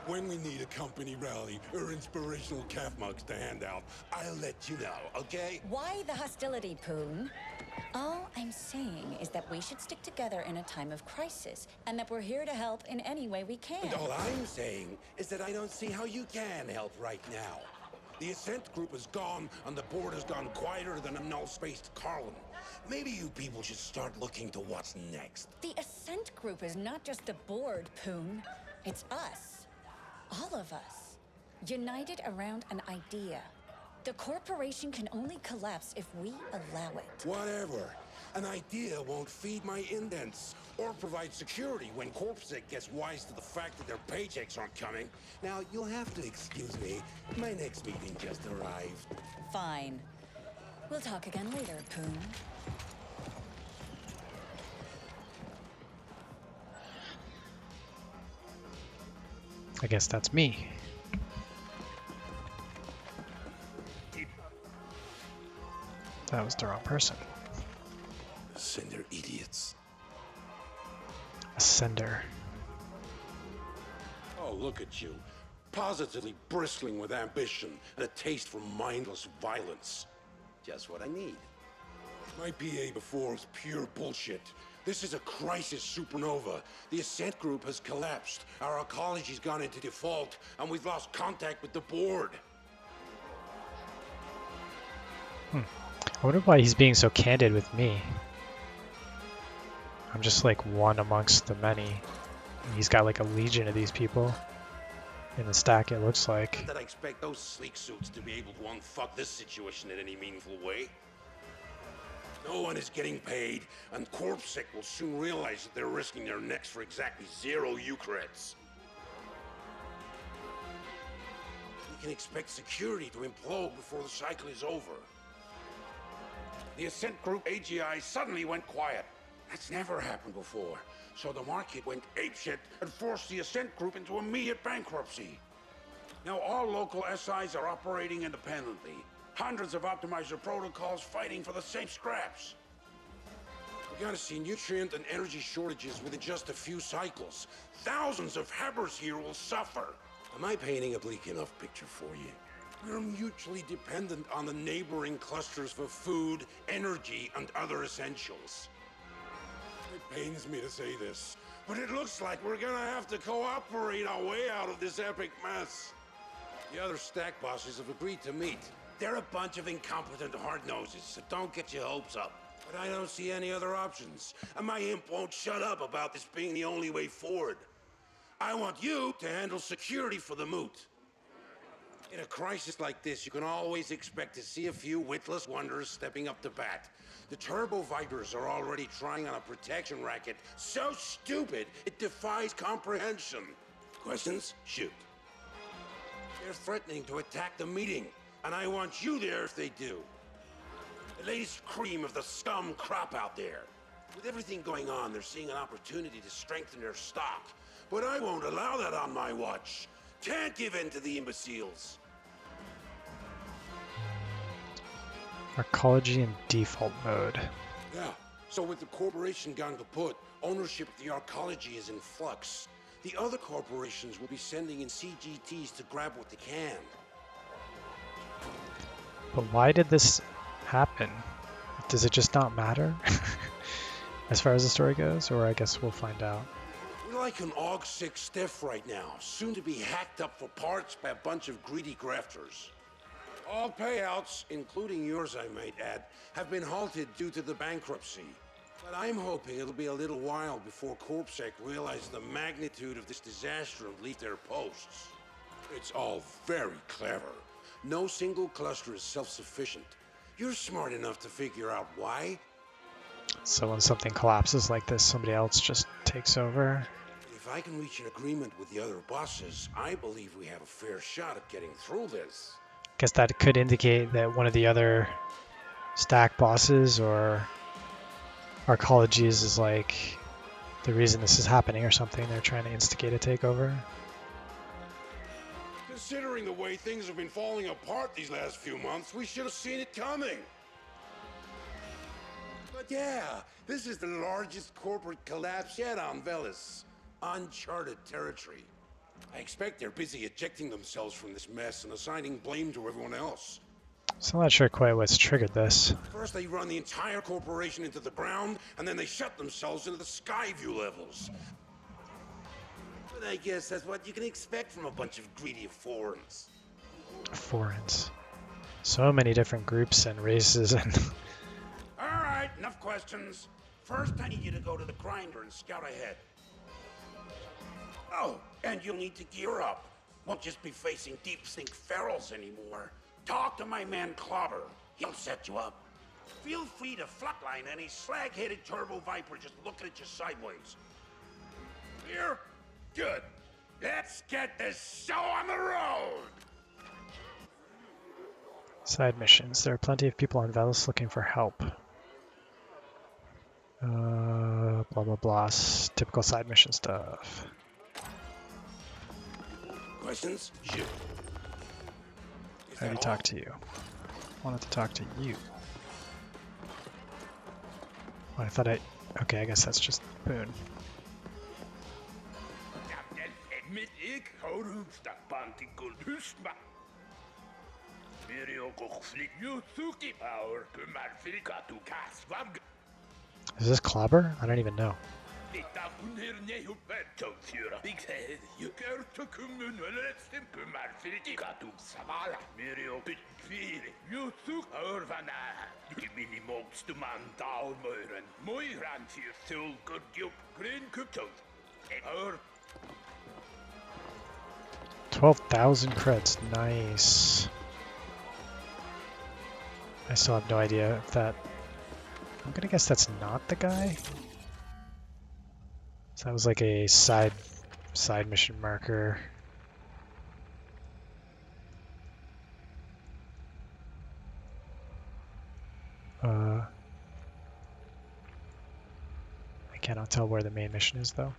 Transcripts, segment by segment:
When we need a company rally or inspirational calf mugs to hand out, I'll let you know, okay? Why the hostility, Poone? All I'm saying is that we should stick together in a time of crisis, and that we're here to help in any way we can. And all I'm saying is that I don't see how you can help right now. The Ascent group is gone, and the board has gone quieter than a null-spaced Carlin. Maybe you people should start looking to what's next. The Ascent group is not just the board, Poone. It's us. All of us. United around an idea. The corporation can only collapse if we allow it. Whatever. An idea won't feed my indents or provide security when CorpSec gets wise to the fact that their paychecks aren't coming. Now, you'll have to excuse me. My next meeting just arrived. Fine. We'll talk again later, Poone. I guess that's me. That was the wrong person. Sender idiots. Ascender. Oh, look at you. Positively bristling with ambition and a taste for mindless violence. Just what I need. My PA before was pure bullshit. This is a crisis supernova. The Ascent group has collapsed. Our ecology's gone into default, and we've lost contact with the board. I wonder why he's being so candid with me. I'm just like one amongst the many. He's got like a legion of these people in the stack, it looks like. Not that I expect those sleek suits to be able to unfuck this situation in any meaningful way. No one is getting paid, and CorpSec will soon realize that they're risking their necks for exactly 0 Eucreds. We can expect security to implode before the cycle is over. The Ascent Group AGI suddenly went quiet. That's never happened before. So the market went apeshit and forced the Ascent Group into immediate bankruptcy. Now all local SIs are operating independently. Hundreds of optimizer protocols fighting for the same scraps. We're gonna see nutrient and energy shortages within just a few cycles. Thousands of Habbers here will suffer. Am I painting a bleak enough picture for you? We're mutually dependent on the neighboring clusters for food, energy, and other essentials. It pains me to say this, but it looks like we're gonna have to cooperate our way out of this epic mess. The other stack bosses have agreed to meet. They're a bunch of incompetent hard-noses, so don't get your hopes up. But I don't see any other options, and my imp won't shut up about this being the only way forward. I want you to handle security for the moot. In a crisis like this, you can always expect to see a few witless wonders stepping up to bat. The Turbo Vipers are already trying on a protection racket so stupid it defies comprehension. Questions? Shoot. They're threatening to attack the meeting, and I want you there if they do. The latest cream of the scum crop out there. With everything going on, they're seeing an opportunity to strengthen their stock. But I won't allow that on my watch. Can't give in to the imbeciles. Arcology in default mode. Yeah, so with the corporation gone kaput, ownership of the arcology is in flux. The other corporations will be sending in CGTs to grab what they can. But why did this happen? Does it just not matter? As far as the story goes? Or I guess we'll find out. We're like an AUG-6 stiff right now, soon to be hacked up for parts by a bunch of greedy grafters. All payouts, including yours I might add, have been halted due to the bankruptcy. But I'm hoping it'll be a little while before CorpSec realize the magnitude of this disaster and leave their posts. It's all very clever. No single cluster is self-sufficient. You're smart enough to figure out why. So when something collapses like this, somebody else just takes over? If I can reach an agreement with the other bosses, I believe we have a fair shot at getting through this. Guess that could indicate that one of the other stack bosses or arcologies is like the reason this is happening or something. They're trying to instigate a takeover. Considering the way things have been falling apart these last few months, we should have seen it coming. But yeah, this is the largest corporate collapse yet on Velis. Uncharted territory. I expect they're busy ejecting themselves from this mess and assigning blame to everyone else. So I'm not sure quite what's triggered this. First, they run the entire corporation into the ground, and then they shut themselves into the Skyview levels. But I guess that's what you can expect from a bunch of greedy foreigners. Foreigners. So many different groups and races and... All right, enough questions. First, I need you to go to the grinder and scout ahead. Oh, and you'll need to gear up. Won't just be facing deep-sink ferals anymore. Talk to my man Clobber. He'll set you up. Feel free to flatline any slag-headed turbo viper just looking at you sideways. Clear? Good. Let's get this show on the road! Side missions. There are plenty of people on Velos looking for help. Blah blah blah. Typical side mission stuff. Questions? Shoot. I already talked to you. Wanted to talk to you. Oh, I thought I... Okay, I guess that's just Poone. Is this Clobber? I don't even know. $12,000 creds. Nice. I still have no idea if that... I'm gonna guess that's not the guy. So that was like a side mission marker. I cannot tell where the main mission is though.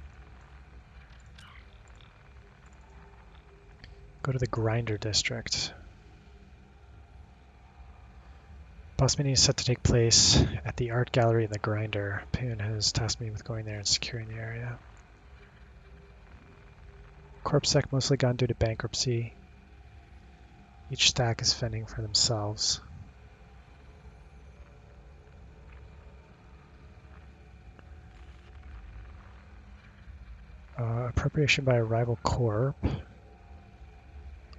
Go to the Grinder District. Boss meeting is set to take place at the art gallery in the Grinder. Poone has tasked me with going there and securing the area. Corpsec mostly gone due to bankruptcy. Each stack is fending for themselves. Appropriation by a rival corp.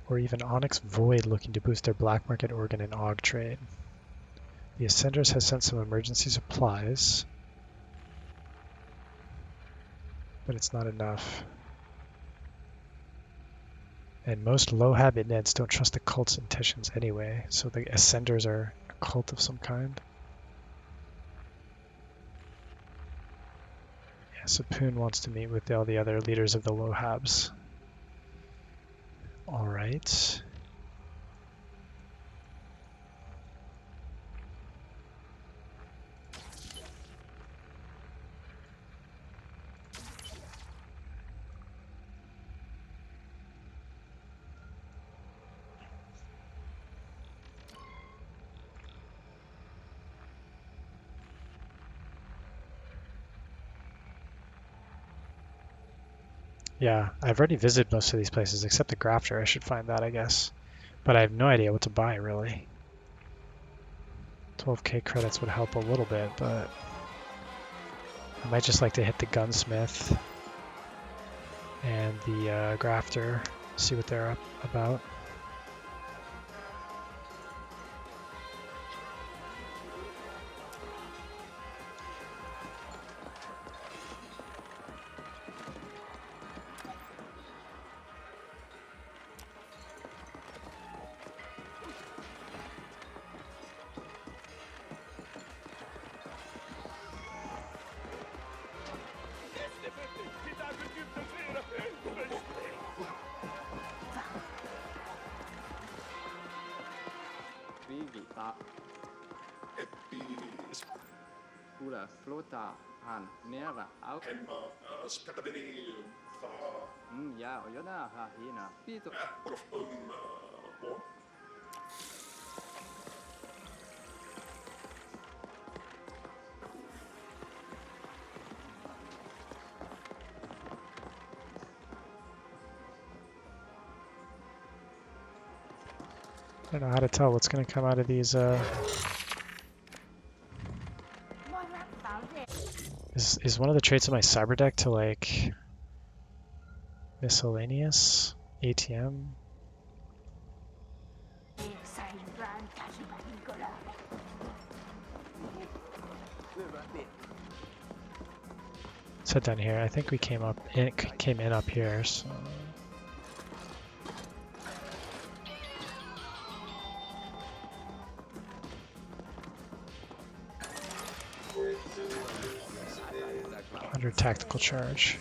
Or even Onyx Void looking to boost their black market organ and AUG trade. The Ascenders has sent some emergency supplies, but it's not enough. And most low-hab intents don't trust the cult's intentions anyway, so the Ascenders are a cult of some kind. Yeah, so Poone wants to meet with all the other leaders of the low-habs. Alright. Yeah, I've already visited most of these places except the Grafter. I should find that, I guess. But I have no idea what to buy, really. 12k credits would help a little bit, but I might just like to hit the Gunsmith and the Grafter, see what they're about. I don't know how to tell what's going to come out of these. Is one of the traits of my cyber deck to like miscellaneous ATM? Let's head down here. I think we came in up here. So. Under tactical charge.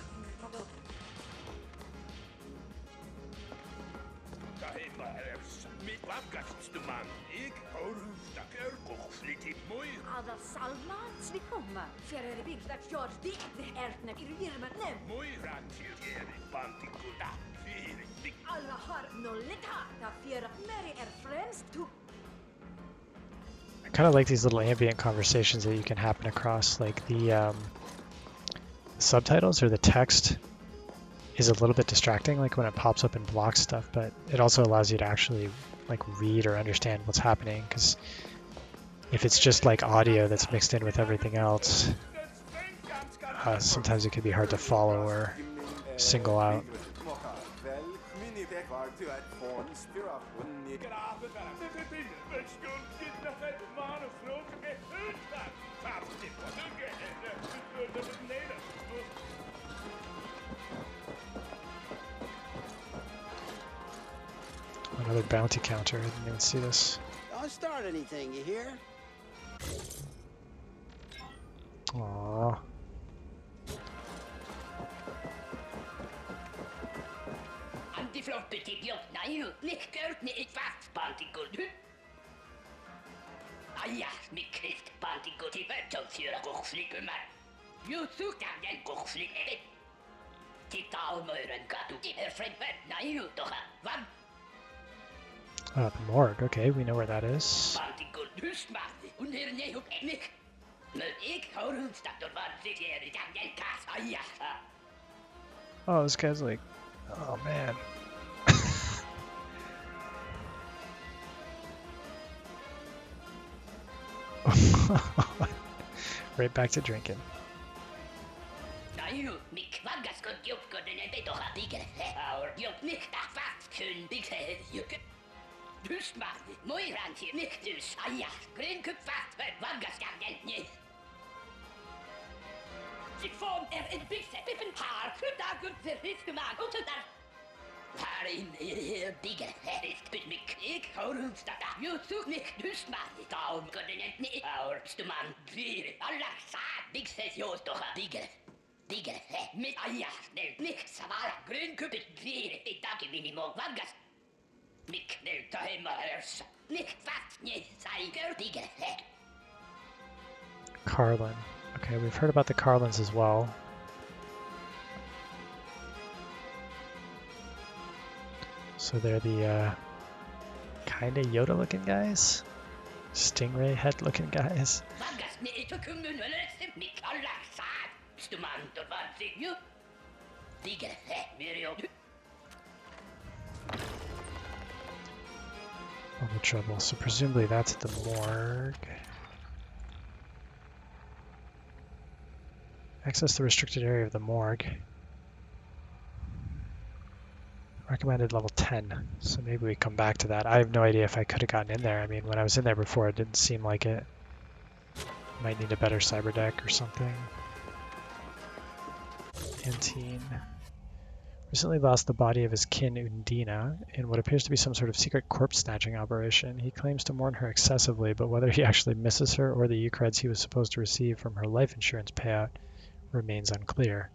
I kind of like these little ambient conversations that you can happen across, like the subtitles or the text is a little bit distracting, like when it pops up and blocks stuff, but it also allows you to actually like read or understand what's happening, because if it's just like audio that's mixed in with everything else, sometimes it can be hard to follow or single out. Another bounty counter. I didn't even see this. Don't start anything, you hear? Aww. The morgue. Okay, we know where that is. Oh, this guy's like, oh man. Right back to drinking. Carlin. Okay, we've heard about the Carlins as well. So they're the kind of Yoda-looking guys? Stingray head-looking guys? Double trouble. So presumably that's the morgue. Access the restricted area of the morgue. Recommended level 10, so maybe we come back to that. I have no idea if I could have gotten in there. I mean, when I was in there before, it didn't seem like it. Might need a better cyber deck or something. Antine. Recently lost the body of his kin Undina in what appears to be some sort of secret corpse snatching operation. He claims to mourn her excessively, but whether he actually misses her or the U-creds he was supposed to receive from her life insurance payout remains unclear.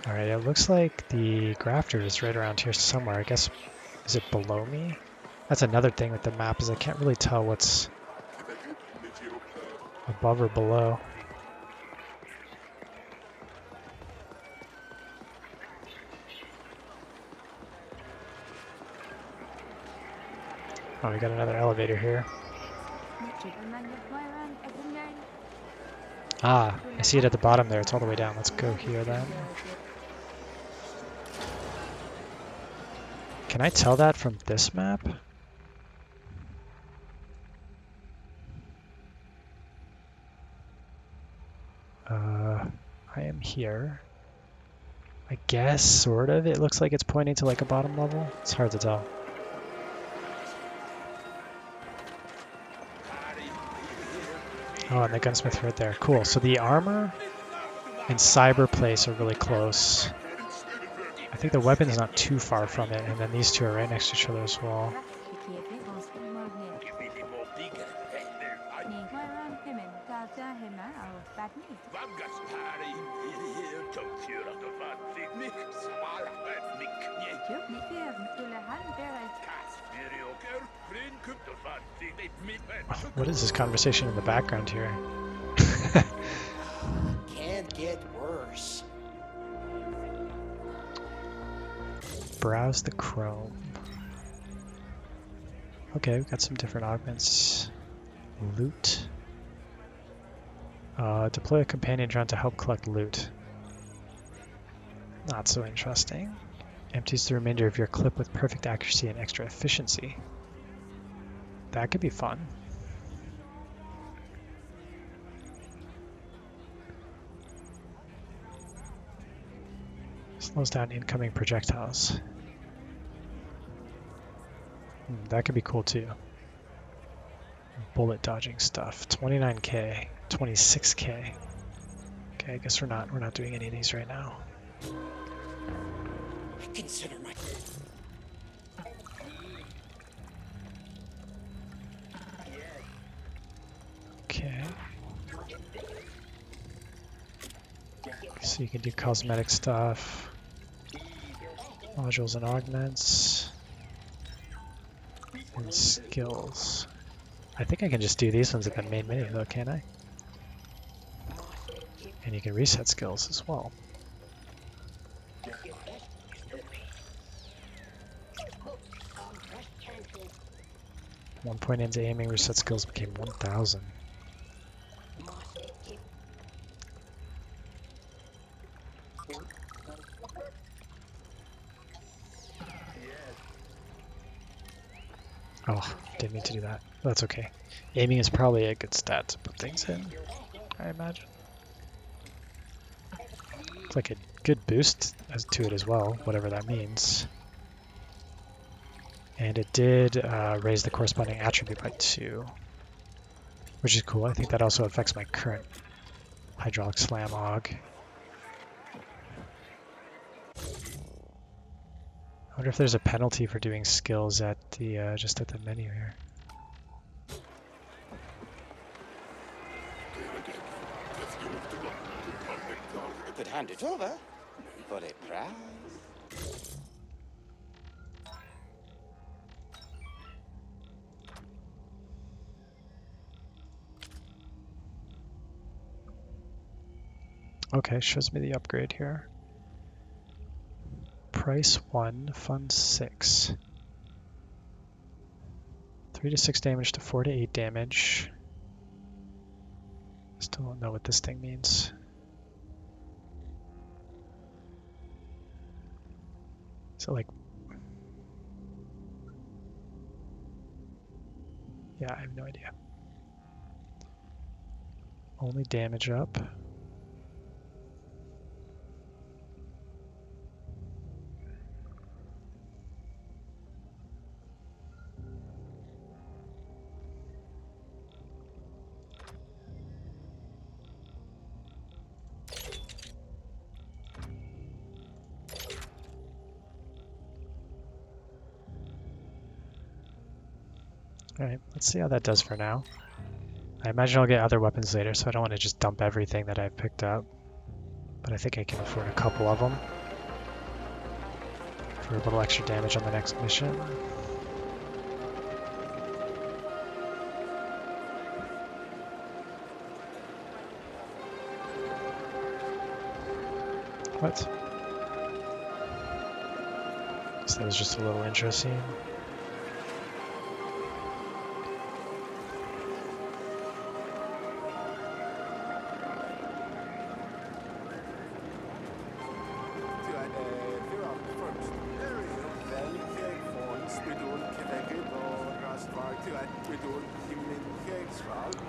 Alright, it looks like the grafter is right around here somewhere. I guess, is it below me? That's another thing with the map, is I can't really tell what's above or below. Oh, we got another elevator here. Ah, I see it at the bottom there. It's all the way down. Let's go here then. Can I tell that from this map? I am here. I guess, sort of. It looks like it's pointing to like a bottom level. It's hard to tell. Oh, and the gunsmith right there. Cool. So the armor and cyber place are really close. I think the weapon's not too far from it, and then these two are right next to each other as well. What is this conversation in the background here? Can't get worse. Browse the Chrome. Okay, we've got some different augments. Loot. Deploy a companion drone to help collect loot. Not so interesting. Empties the remainder of your clip with perfect accuracy and extra efficiency. That could be fun. Slows down incoming projectiles. That could be cool too. Bullet dodging stuff. 29k, 26k. Okay, I guess we're not doing any of these right now. Consider my... Okay. So you can do cosmetic stuff, modules and augments, and skills. I think I can just do these ones at the main menu though, can't I? And you can reset skills as well. One point into aiming, reset skills became 1,000. Oh, didn't mean to do that. That's okay. Aiming is probably a good stat to put things in, I imagine. It's like a good boost to it as well, whatever that means. And it did raise the corresponding attribute by 2, which is cool. I think that also affects my current hydraulic slam aug. I wonder if there's a penalty for doing skills at the just at the menu here. Could hand it over for a prize. Okay, shows me the upgrade here. Price 1, fund 6. 3 to 6 damage to 4 to 8 damage. Still don't know what this thing means. So like, yeah, I have no idea. Only damage up. Alright, let's see how that does for now. I imagine I'll get other weapons later, so I don't want to just dump everything that I've picked up. But I think I can afford a couple of them for a little extra damage on the next mission. What? So that was just a little intro scene.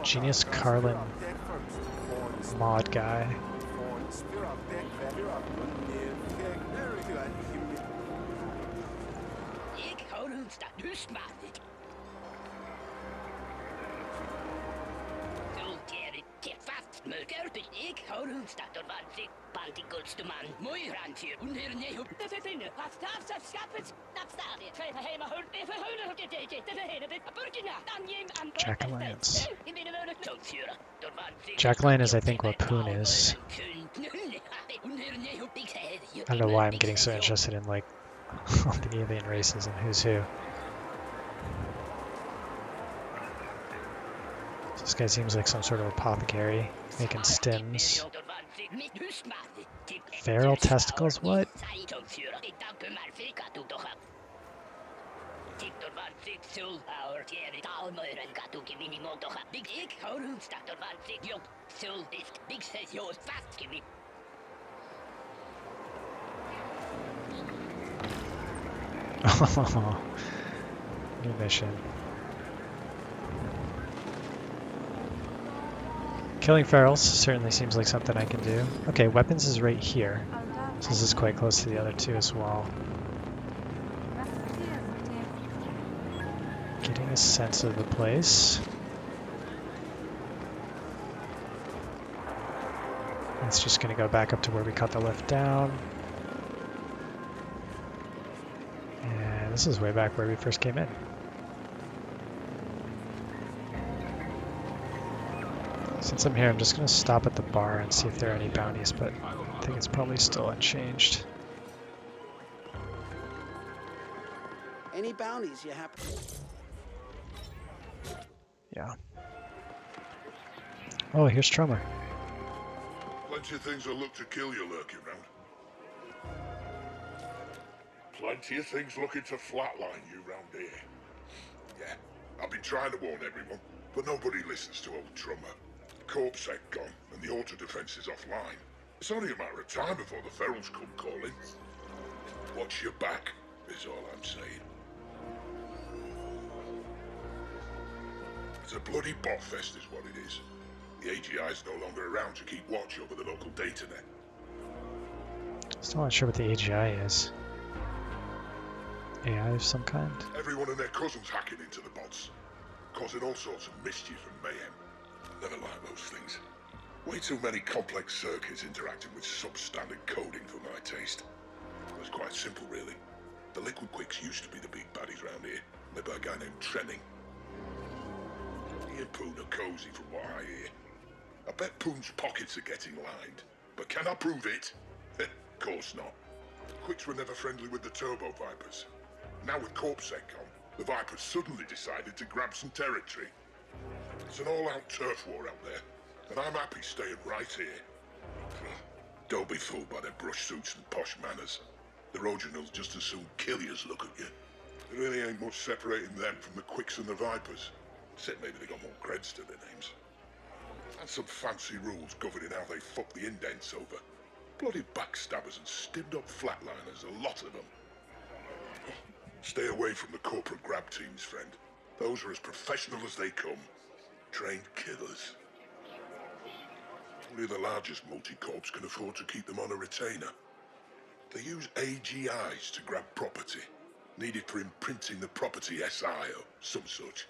Genius Carlin mod guy. Jack-o'-lantern. Jack-o'-lantern is, I think, what Poone is. I don't know why I'm getting so interested in, like, all the alien races and who's who. This guy seems like some sort of apothecary, making stims. Feral testicles? What? Oh, new mission. Killing ferals certainly seems like something I can do. Okay, weapons is right here. So this is quite close to the other two as well. Getting a sense of the place. It's just going to go back up to where we cut the lift down. And this is way back where we first came in. Since I'm here, I'm just going to stop at the bar and see if there are any bounties, but I think it's probably still unchanged. Any bounties you happen? Yeah. Oh, here's Trummer. Plenty of things that look to kill you lurking round. Plenty of things looking to flatline you round here. Yeah, I've been trying to warn everyone, but nobody listens to old Trummer. Corpse sec gone, and the auto defense is offline. It's only a matter of time before the ferals come calling. Watch your back, is all I'm saying. It's a bloody bot fest is what it is. The AGI's no longer around to keep watch over the local data net. Still not sure what the AGI is. AI of some kind? Everyone and their cousins hacking into the bots, causing all sorts of mischief and mayhem. Never like those things. Way too many complex circuits interacting with substandard coding for my taste. It was quite simple, really. The Liquid Quicks used to be the big baddies round here, led by a guy named Trenning. He and Poone are cozy from what I hear. I bet Poone's pockets are getting lined, but can I prove it? Of course not. Quicks were never friendly with the Turbo Vipers. Now with CorpSec gone, the Vipers suddenly decided to grab some territory. It's an all-out turf war out there, and I'm happy staying right here. Don't be fooled by their brush suits and posh manners. The Roginals just as soon kill you as look at you. There really ain't much separating them from the Quicks and the Vipers, except maybe they got more creds to their names. And some fancy rules governing how they fuck the indents over. Bloody backstabbers and stimmed-up flatliners, a lot of them. Stay away from the corporate grab teams, friend. Those are as professional as they come. Trained killers. Only the largest multi-corps can afford to keep them on a retainer. They use AGIs to grab property, needed for imprinting the property SI or some such.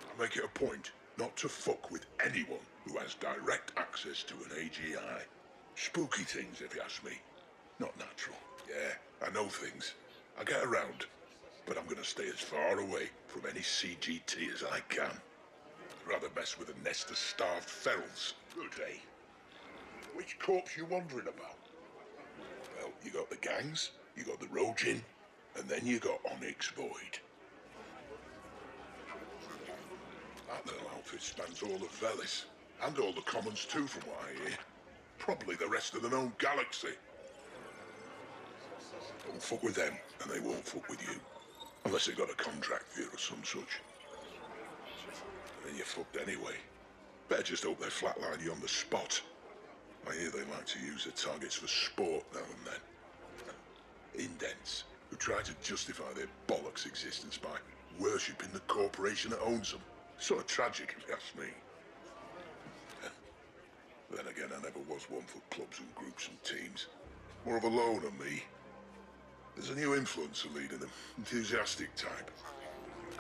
I make it a point not to fuck with anyone who has direct access to an AGI. Spooky things, if you ask me. Not natural. Yeah, I know things. I get around, but I'm gonna stay as far away from any CGT as I can. I'd rather mess with a nest of starved ferals. Good day. Which corps you wondering about? Well, you got the gangs, you got the Rogin, and then you got Onyx Void. That little outfit spans all of Velis, and all the commons too from what I hear. Probably the rest of the known galaxy. Don't fuck with them, and they won't fuck with you. Unless they got a contract for you or some such. And then you're fucked anyway. Better just hope they flatline you on the spot. I hear they like to use their targets for sport now and then. Indents, who try to justify their bollocks existence by worshipping the corporation that owns them. Sort of tragic, if you ask me. Then again, I never was one for clubs and groups and teams. More of a loner, me. There's a new influencer leading them, enthusiastic type.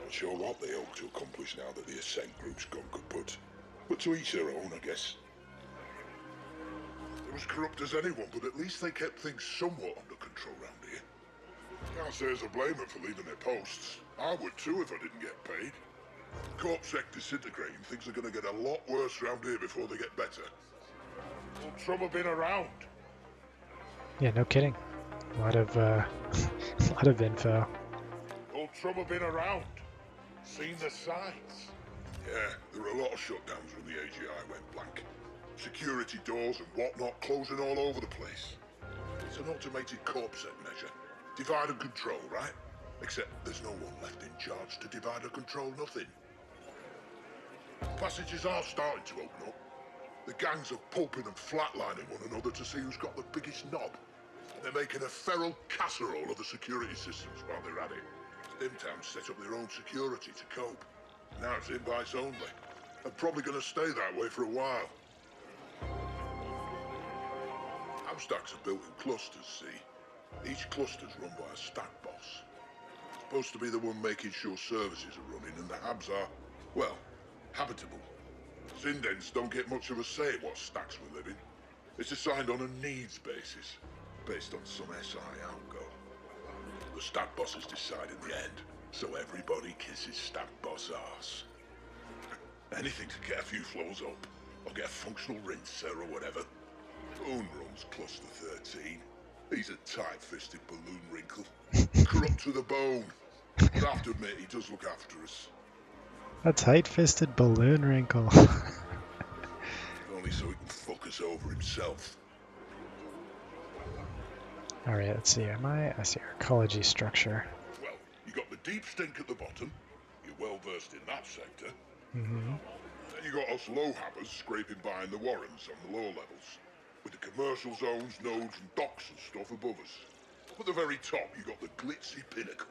Not sure what they hope to accomplish now that the Ascent group's gone kaput. But to each their own, I guess. They're as corrupt as anyone, but at least they kept things somewhat under control round here. Can't say as I blame them for leaving their posts. I would too if I didn't get paid. Corpsec disintegrating, things are gonna get a lot worse round here before they get better. Old Trummer been around? Yeah, no kidding. A lot of a lot of info. Old Trummer been around? Seen the signs? Yeah, there were a lot of shutdowns when the AGI went blank. Security doors and whatnot closing all over the place. It's an automated corpsec measure. Divide and control, right? Except there's no one left in charge to divide or control nothing. Passages are starting to open up. The gangs are pulping and flatlining one another to see who's got the biggest knob. And they're making a feral casserole of the security systems while they're at it. Stimtown set up their own security to cope. Now it's invites only. And probably going to stay that way for a while. House stacks are built in clusters, see? Each cluster's run by a stack boss. Supposed to be the one making sure services are running and the habs are, well, habitable. Zindens don't get much of a say at what stacks we live in. It's assigned on a needs basis, based on some SI outgo. The stack bosses decide in the end, so everybody kisses stack boss arse. Anything to get a few floors up, or get a functional rinser or whatever. Poone runs Cluster 13. He's a tight-fisted balloon wrinkle. Corrupt to the bone. But I have to admit, he does look after us. A tight-fisted balloon wrinkle. Only so he can fuck us over himself. Alright, let's see. I see our ecology structure. Well, you got the deep stink at the bottom. You're well versed in that sector. Mm-hmm. Then you got us low-habbers scraping by in the warrens on the lower levels. With the commercial zones, nodes and docks and stuff above us. Up at the very top, you got the glitzy pinnacle.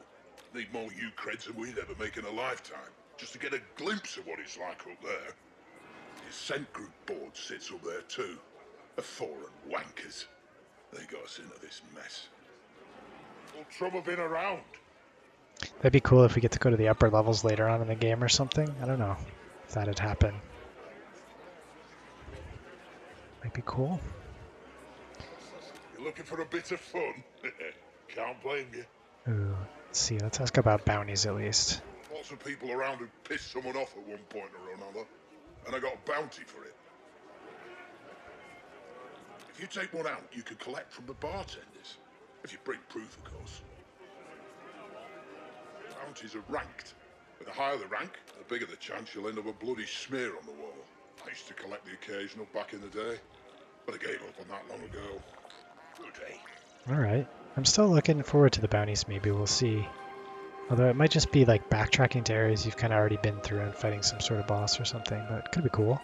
Need more U-creds than we'd ever make in a lifetime, just to get a glimpse of what it's like up there. The Ascent group board sits up there too. A foreign wankers. They got us into this mess. Old Trummer been around? That'd be cool if we get to go to the upper levels later on in the game or something. I don't know if that'd happen. Might be cool. You're looking for a bit of fun? Can't blame you. Ooh, let's see. Let's ask about bounties at least. Lots of people around who pissed someone off at one point or another, and I got a bounty for it. If you take one out, you could collect from the bartenders. If you bring proof, of course. Bounties are ranked. The higher the rank, the bigger the chance you'll end up a bloody smear on the wall. I used to collect the occasional back in the day, but I gave up on that long ago. Good day. Alright. I'm still looking forward to the bounties. Maybe we'll see. Although it might just be like backtracking to areas you've kind of already been through and fighting some sort of boss or something, but it could be cool.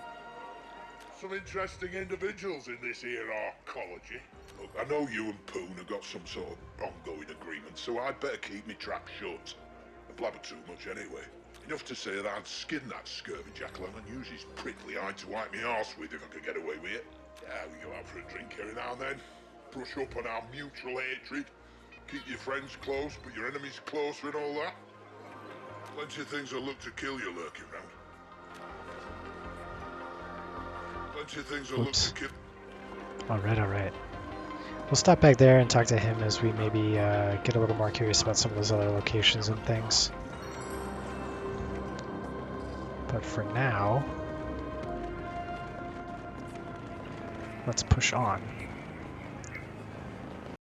Some interesting individuals in this here arcology. Look, I know you and Poone have got some sort of ongoing agreement, so I'd better keep me trap shut. I blabber too much anyway. Enough to say that I'd skin that scurvy jackal and use his prickly eye to wipe me arse with if I could get away with it. Yeah, we go out for a drink every now and then. Brush up on our mutual hatred. Keep your friends close, but your enemies closer and all that. Plenty of things that look to kill you lurking round. Plenty of things that look to kill... Alright. We'll stop back there and talk to him as we maybe get a little more curious about some of those other locations and things. But for now, let's push on.